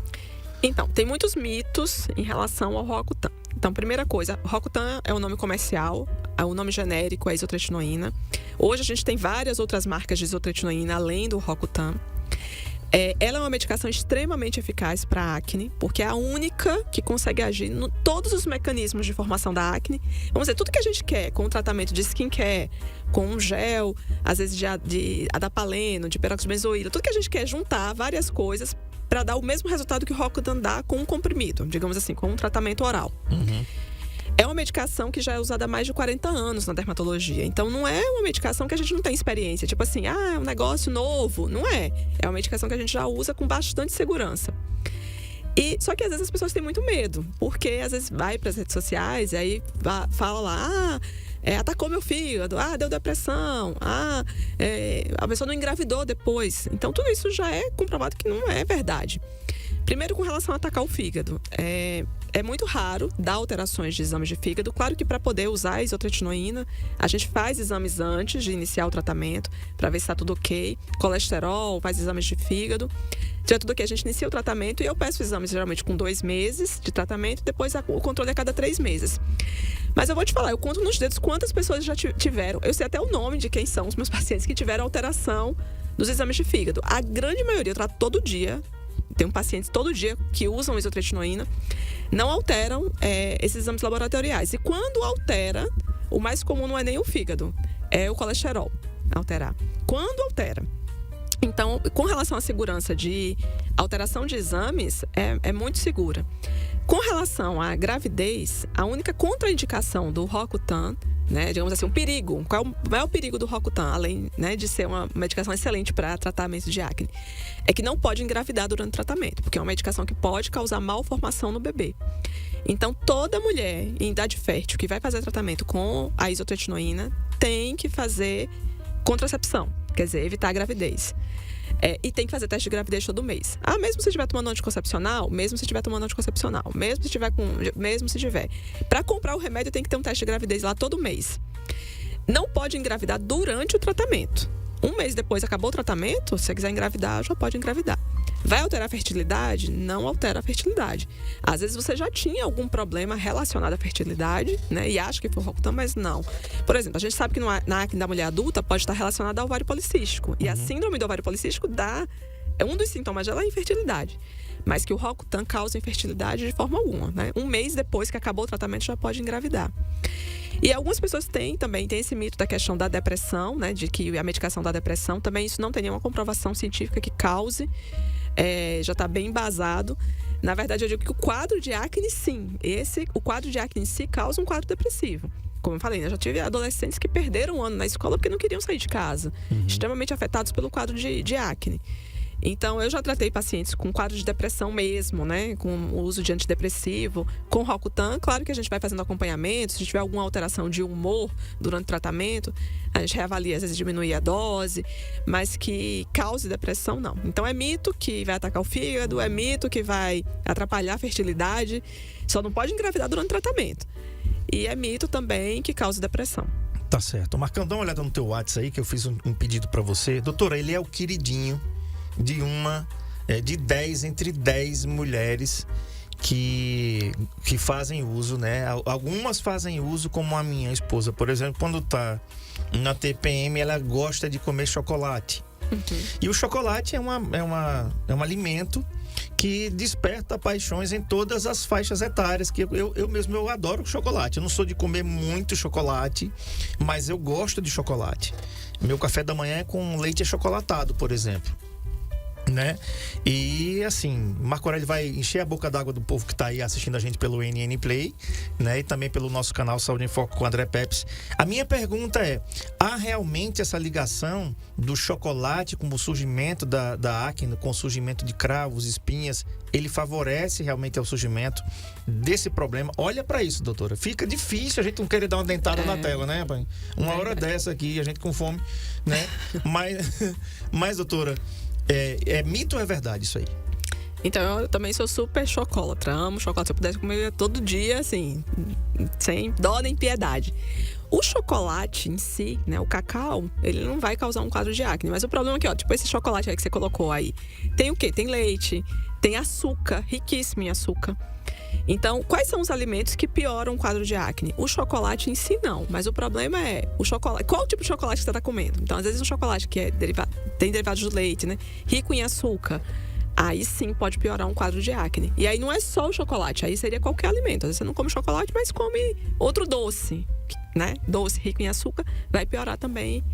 Então, tem muitos mitos em relação ao Roacutan. Então, primeira coisa, Roacutan é o nome comercial, o nome genérico é isotretinoína. Hoje a gente tem várias outras marcas de isotretinoína além do Roacutan. Ela é uma medicação extremamente eficaz para acne, porque é a única que consegue agir em todos os mecanismos de formação da acne. Vamos dizer, tudo que a gente quer com o tratamento de skincare, com um gel, às vezes de adapaleno, de peróxido de benzoíla, tudo que a gente quer juntar várias coisas para dar o mesmo resultado que o Roacutan dá com um comprimido, digamos assim, com um tratamento oral. É uma medicação que já é usada há mais de 40 anos na dermatologia. Então, não é uma medicação que a gente não tem experiência. Tipo assim, é um negócio novo. Não é. É uma medicação que a gente já usa com bastante segurança. Só que, às vezes, as pessoas têm muito medo. Porque, às vezes, vai para as redes sociais e aí fala lá... atacou meu fígado, deu depressão, a pessoa não engravidou depois. Então, tudo isso já é comprovado que não é verdade. Primeiro, com relação a atacar o fígado. É muito raro dar alterações de exames de fígado. Claro que para poder usar a isotretinoína, a gente faz exames antes de iniciar o tratamento, para ver se está tudo ok. Colesterol, faz exames de fígado. Se tiver tudo ok, a gente inicia o tratamento e eu peço exames geralmente com 2 meses de tratamento, depois o controle a cada 3 meses. Mas eu vou te falar, eu conto nos dedos quantas pessoas já tiveram. Eu sei até o nome de quem são os meus pacientes que tiveram alteração nos exames de fígado. A grande maioria, eu trato todo dia. Tenho pacientes todo dia que usam isotretinoína, não alteram esses exames laboratoriais. E quando altera, o mais comum não é nem o fígado, é o colesterol alterar. Quando altera. Então, com relação à segurança de alteração de exames, é muito segura. Com relação à gravidez, a única contraindicação do Roacutan, né, digamos assim, um perigo. Qual é o perigo do Roacutan, além, né, de ser uma medicação excelente para tratamento de acne? É que não pode engravidar durante o tratamento, porque é uma medicação que pode causar malformação no bebê. Então, toda mulher em idade fértil que vai fazer tratamento com a isotretinoína tem que fazer contracepção, quer dizer, evitar a gravidez. E tem que fazer teste de gravidez todo mês. Mesmo se estiver tomando anticoncepcional, mesmo se tiver. Para comprar o remédio tem que ter um teste de gravidez lá todo mês. Não pode engravidar durante o tratamento. 1 mês depois acabou o tratamento, se você quiser engravidar, já pode engravidar. Vai alterar a fertilidade? Não altera a fertilidade. Às vezes você já tinha algum problema relacionado à fertilidade, né? E acha que foi o Rocutan, mas não. Por exemplo, a gente sabe que na acne da mulher adulta pode estar relacionada ao ovário policístico. E a síndrome do ovário policístico é um dos sintomas dela é a infertilidade. Mas que o Rocutan causa infertilidade de forma alguma, né? Um mês depois que acabou o tratamento já pode engravidar. E algumas pessoas tem esse mito da questão da depressão, né? De que a medicação da depressão, também isso não tem nenhuma comprovação científica que cause. Já está bem embasado. Na verdade, eu digo que o quadro de acne, sim. O quadro de acne em si causa um quadro depressivo. Como eu falei, né? Já tive adolescentes que perderam um ano na escola porque não queriam sair de casa. Extremamente afetados pelo quadro de acne. Então, eu já tratei pacientes com quadro de depressão mesmo, né? Com o uso de antidepressivo, com Rocutan. Claro que a gente vai fazendo acompanhamento. Se tiver alguma alteração de humor durante o tratamento, a gente reavalia, às vezes diminui a dose. Mas que cause depressão, não. Então, é mito que vai atacar o fígado, é mito que vai atrapalhar a fertilidade. Só não pode engravidar durante o tratamento. E é mito também que cause depressão. Tá certo. Marcão, dá uma olhada no teu WhatsApp aí, que eu fiz um pedido para você. Doutora, ele é o queridinho entre 10 mulheres que fazem uso, né? Algumas fazem uso, como a minha esposa, por exemplo, quando tá na TPM, ela gosta de comer chocolate. E o chocolate é um alimento que desperta paixões em todas as faixas etárias, que eu mesmo adoro chocolate. Eu não sou de comer muito chocolate, mas eu gosto de chocolate. Meu café da manhã é com leite achocolatado, por exemplo. Né? E assim, Marco Aurélio vai encher a boca d'água do povo que está aí assistindo a gente pelo NN Play, né? E também pelo nosso canal Saúde em Foco com André Peps. A minha pergunta é: há realmente essa ligação do chocolate com o surgimento da acne, com o surgimento de cravos, espinhas? Ele favorece realmente o surgimento desse problema? Olha para isso, doutora. Fica difícil a gente não querer dar uma dentada na tela, né, pai? Uma hora dessa aqui, a gente com fome, né? Mas doutora, é mito ou é verdade isso aí? Então, eu também sou super chocolatra. Amo chocolate. Se eu pudesse comer todo dia, assim, sem dó nem piedade. O chocolate em si, né, o cacau, ele não vai causar um quadro de acne. Mas o problema é que, tipo esse chocolate aí que você colocou aí, tem o quê? Tem leite, tem açúcar, riquíssimo em açúcar. Então, quais são os alimentos que pioram o quadro de acne? O chocolate em si, não. Mas o problema é o chocolate. Qual o tipo de chocolate que você está comendo? Então, às vezes, um chocolate que tem derivados de leite, né? Rico em açúcar. Aí sim pode piorar um quadro de acne. E aí não é só o chocolate, aí seria qualquer alimento. Às vezes você não come chocolate, mas come outro doce, né? Doce rico em açúcar, vai piorar também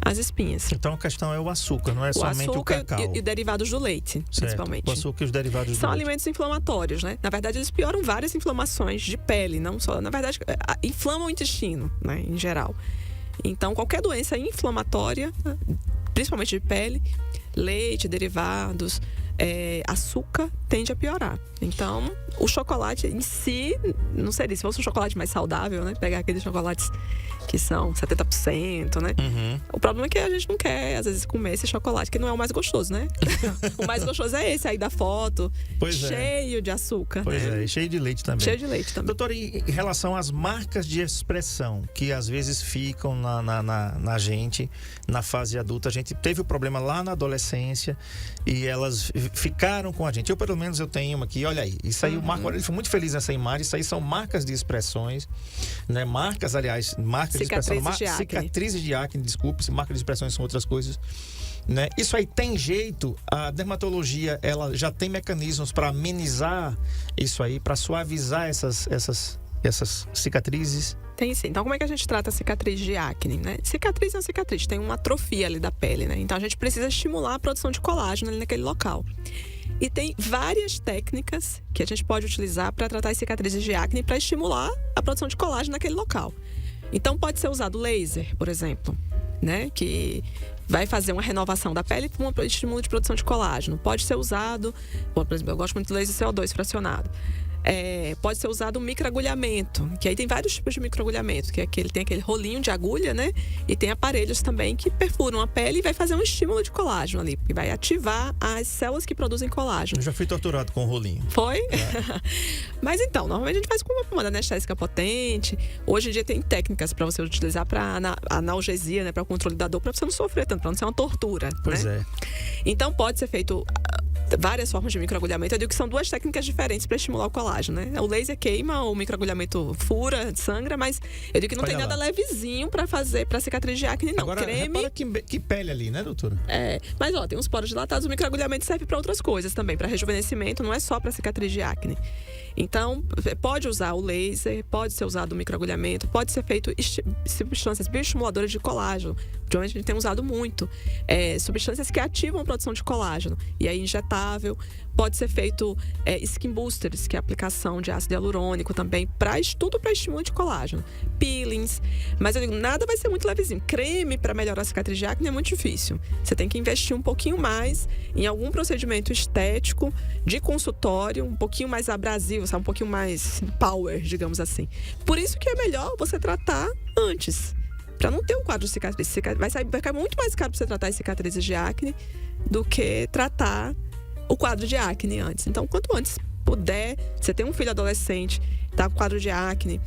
as espinhas. Então a questão é o açúcar, não é somente o cacau. E derivados do leite, certo, principalmente. O açúcar e os derivados do leite. São alimentos inflamatórios, né? Na verdade, eles pioram várias inflamações de pele, não só. Na verdade, inflamam o intestino, né? Em geral. Então, qualquer doença inflamatória, principalmente de pele, leite, derivados, açúcar, tende a piorar. Então, o chocolate em si, não seria, se fosse um chocolate mais saudável, né? Pegar aqueles chocolates que são 70%, né? O problema é que a gente não quer, às vezes, comer esse chocolate, que não é o mais gostoso, né? O mais gostoso é esse aí da foto, cheio de açúcar, pois né? E cheio de leite também. Cheio de leite também. Doutora, em relação às marcas de expressão, que às vezes ficam na gente, na fase adulta, a gente teve o problema lá na adolescência e elas ficaram com a gente. Eu, pelo menos, eu tenho uma aqui, olha aí. Isso aí, o Marco Aurélio foi muito feliz nessa imagem. Isso aí são marcas de expressões, né? Marcas de expressão, cicatrizes de acne, desculpe, marcas de expressões são outras coisas, né? Isso aí tem jeito, a dermatologia, ela já tem mecanismos para amenizar isso aí, para suavizar essas cicatrizes? Tem sim. Então, como é que a gente trata a cicatriz de acne, né? Cicatriz é uma cicatriz, tem uma atrofia ali da pele, né? Então, a gente precisa estimular a produção de colágeno ali naquele local. E tem várias técnicas que a gente pode utilizar para tratar as cicatrizes de acne para estimular a produção de colágeno naquele local. Então, pode ser usado laser, por exemplo, né? Que vai fazer uma renovação da pele com um estímulo de produção de colágeno. Pode ser usado, por exemplo, eu gosto muito do laser CO2 fracionado. Pode ser usado um microagulhamento, que aí tem vários tipos de microagulhamento, que tem aquele rolinho de agulha, né? E tem aparelhos também que perfuram a pele e vai fazer um estímulo de colágeno ali, porque vai ativar as células que produzem colágeno. Eu já fui torturado com o rolinho. Foi? Mas então, normalmente a gente faz com uma pomada anestésica potente. Hoje em dia tem técnicas para você utilizar para analgesia, né? Para o controle da dor, para você não sofrer tanto, para não ser uma tortura. Pois né? Então pode ser feito várias formas de microagulhamento. Eu digo que são duas técnicas diferentes para estimular o colágeno, né? O laser queima, o microagulhamento fura, sangra, mas eu digo que não tem nada levezinho para fazer para cicatriz de acne, não. Agora, creme. que pele ali, né, doutora? Mas tem uns poros dilatados, o microagulhamento serve para outras coisas também, para rejuvenescimento, não é só para cicatriz de acne. Então, pode usar o laser, pode ser usado o microagulhamento, pode ser feito substâncias bioestimuladoras de colágeno. Ultimamente a gente tem usado muito. Substâncias que ativam a produção de colágeno. E aí, injetável. Pode ser feito skin boosters, que é a aplicação de ácido hialurônico também, tudo para estímulo de colágeno. Peelings. Mas eu digo, nada vai ser muito levezinho. Creme para melhorar a cicatriz de acne é muito difícil. Você tem que investir um pouquinho mais em algum procedimento estético, de consultório, um pouquinho mais abrasivo, sabe? Um pouquinho mais power, digamos assim. Por isso que é melhor você tratar antes. Para não ter um quadro de cicatriz. Vai ficar muito mais caro para você tratar as cicatrizes de acne do que tratar o quadro de acne antes. Então, quanto antes puder, você tem um filho adolescente, tá com quadro de acne,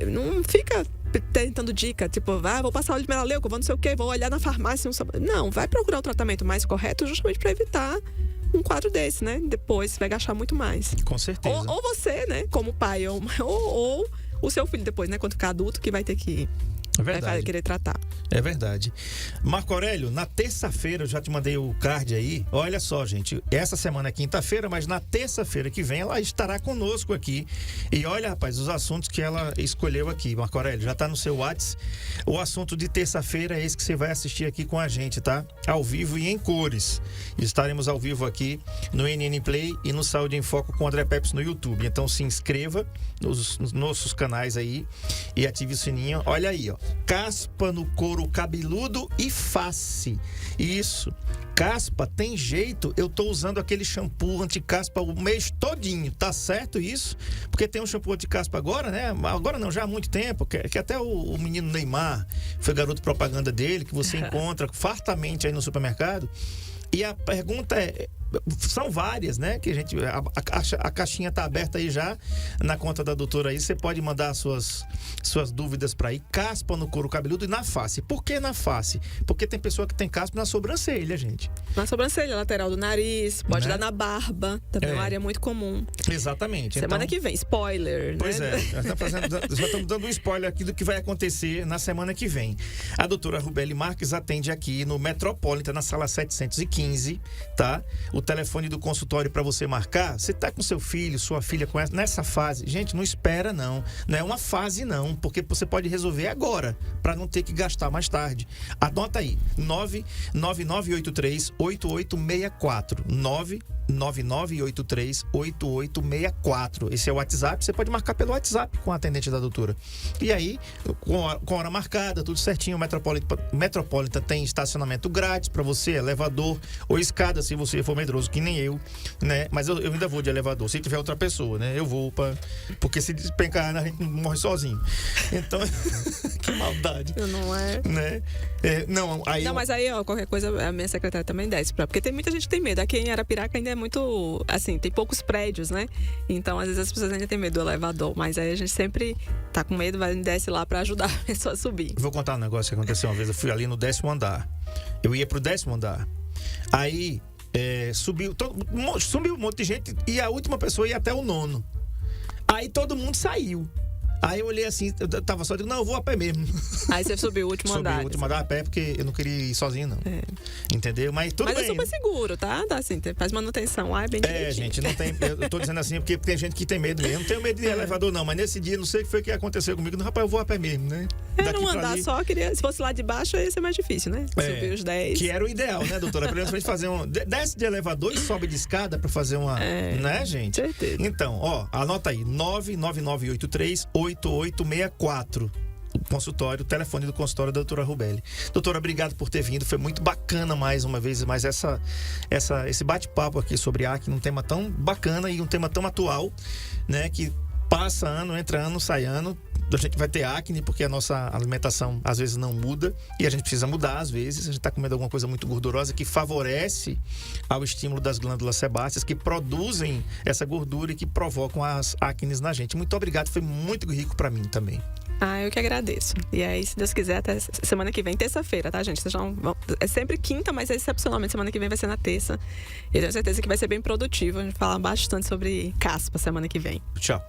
não fica tentando dica, tipo, vou passar óleo de melaleuca, vou não sei o quê, vou olhar na farmácia. Não, vai procurar o tratamento mais correto justamente para evitar um quadro desse, né? Depois você vai gastar muito mais. Com certeza. Ou você, né, como pai, ou o seu filho depois, né, quando ficar adulto, que vai ter que... vai querer tratar. É verdade. Marco Aurélio, na terça-feira, eu já te mandei o card aí. Olha só, gente, essa semana é quinta-feira, mas na terça-feira que vem ela estará conosco aqui. E olha, rapaz, os assuntos que ela escolheu aqui, Marco Aurélio, já tá no seu WhatsApp. O assunto de terça-feira é esse que você vai assistir aqui com a gente, tá? Ao vivo e em cores. Estaremos ao vivo aqui no NN Play e no Saúde em Foco com o André Peps no YouTube. Então se inscreva nos nossos canais aí e ative o sininho. Olha aí, ó. Caspa no couro cabeludo e face. Isso. Caspa tem jeito. Eu tô usando aquele shampoo anti-caspa o mês todinho. Tá certo isso? Porque tem um shampoo anti-caspa agora, né? Agora não, já há muito tempo. Que até o menino Neymar foi garoto propaganda dele, que você encontra fartamente aí no supermercado. E a pergunta são várias, né? Que a caixinha tá aberta aí já na conta da doutora aí. Você pode mandar suas dúvidas para aí. Caspa no couro cabeludo e na face. Por que na face? Porque tem pessoa que tem caspa na sobrancelha, gente. Na sobrancelha, lateral do nariz, pode dar na barba. Também é uma área muito comum. Exatamente. Semana que vem, spoiler, pois né? Já estamos dando um spoiler aqui do que vai acontecer na semana que vem. A doutora Rubeli Marques atende aqui no Metropolitan, na sala 715, tá? O telefone do consultório para você marcar. Você tá com seu filho, sua filha nessa fase, gente, não espera não é uma fase não, porque você pode resolver agora para não ter que gastar mais tarde. Anota aí, 99983-8864, 99983-8864. Esse é o WhatsApp, você pode marcar pelo WhatsApp com a atendente da doutora. E aí, com hora marcada, tudo certinho, o Metropolitan tem estacionamento grátis para você, elevador ou escada, se você for medroso, que nem eu, né? Mas eu ainda vou de elevador, se tiver outra pessoa, né? Eu vou porque se despencar, a gente morre sozinho. Então, que maldade. Não é? Né? Mas aí, qualquer coisa, a minha secretária também desce, porque tem muita gente que tem medo. Aqui em Arapiraca ainda é muito, assim, tem poucos prédios, né? Então, às vezes as pessoas ainda têm medo do elevador, mas aí a gente sempre tá com medo, desce lá pra ajudar a pessoa a subir. Vou contar um negócio que aconteceu uma vez. Eu fui ali no 10º andar. Eu ia pro 10º andar. Aí, subiu um monte de gente e a última pessoa ia até o 9º. Aí todo mundo saiu. Aí eu olhei assim, eu tava só, digo, não, eu vou a pé mesmo. Aí você subiu o último andar. Subi o último andar a pé, porque eu não queria ir sozinho, não. Entendeu? Mas tudo bem. Mas é super seguro, tá? Assim, faz manutenção lá, é bem direitinho. Gente, não tem... Eu tô dizendo assim, porque tem gente que tem medo mesmo. Eu não tenho medo de elevador, não. Mas nesse dia, não sei o que foi que aconteceu comigo. Não, rapaz, eu vou a pé mesmo, né? Era um andar só, se fosse lá de baixo, ia ser mais difícil, né? Subir os 10. Que era o ideal, né, doutora? Pelo menos fazer desce de elevador e sobe de escada pra fazer uma... Né, gente? Certeza. Então, anota aí. 99983-8864. O consultório, o telefone do consultório da doutora Rubeli. Doutora, obrigado por ter vindo. Foi muito bacana mais uma vez, mas esse bate-papo aqui sobre acne, um tema tão bacana e um tema tão atual, né? Que passa ano, entra ano, sai ano. A gente vai ter acne porque a nossa alimentação às vezes não muda e a gente precisa mudar às vezes. A gente está comendo alguma coisa muito gordurosa que favorece ao estímulo das glândulas sebáceas que produzem essa gordura e que provocam as acnes na gente. Muito obrigado, foi muito rico para mim também. Eu que agradeço. E aí, se Deus quiser, até semana que vem, terça-feira, tá, gente? É sempre quinta, mas excepcionalmente semana que vem vai ser na terça. E eu tenho certeza que vai ser bem produtivo. A gente falar bastante sobre caspa semana que vem. Tchau.